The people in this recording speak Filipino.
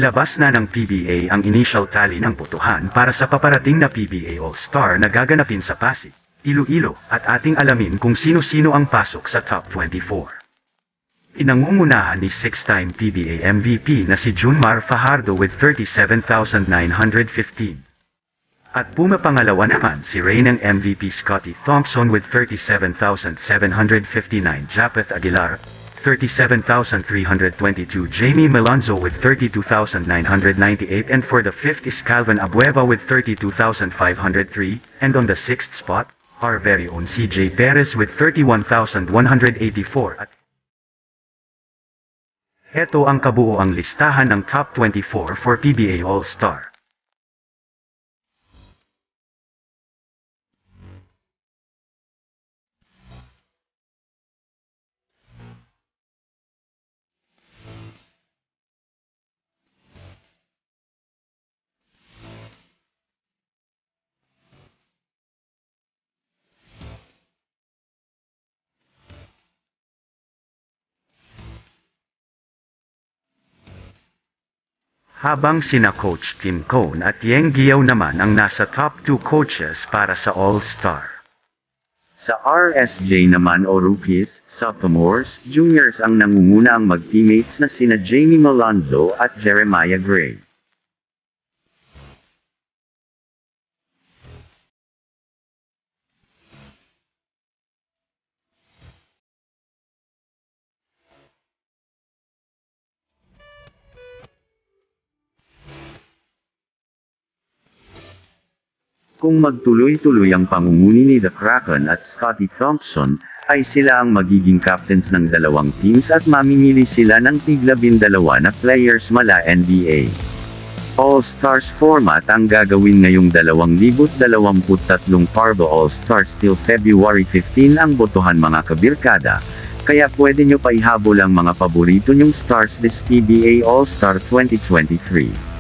Naglabas na ng PBA ang initial tally ng botohan para sa paparating na PBA All-Star na gaganapin sa Pasig, Iloilo, at ating alamin kung sino-sino ang pasok sa top 24. Pinangungunahan ni 6-time PBA MVP na si Junmar Fajardo with 37,915. At pumapangalawa naman si reigning MVP Scottie Thompson with 37,759, Japeth Aguilar, 37,322, Jamie Malonzo with 32,998, and for the 5th is Calvin Abueva with 32,503, and on the 6th spot, our very own CJ Perez with 31,184 at ito ang kabuoang listahan ng top 24 for PBA All-Star. Habang sina Coach Tim Cone at Yeng Guiao naman ang nasa top 2 coaches para sa All-Star. Sa RSJ naman o Rookies, Sophomores, Juniors ang nangunguna ang mag-teammates na sina Jamie Malonzo at Jeremiah Gray. Kung magtuloy-tuloy ang pangunguni ni The Kraken at Scottie Thompson, ay sila ang magiging captains ng dalawang teams at mamimili sila ng tig-12 na players mula NBA. All-Stars format ang gagawin ngayong 2023 Parbo All-Stars till February 15 ang botohan mga kabirkada, kaya pwede nyo pa ihabol ang mga paborito nyong stars this PBA All-Star 2023.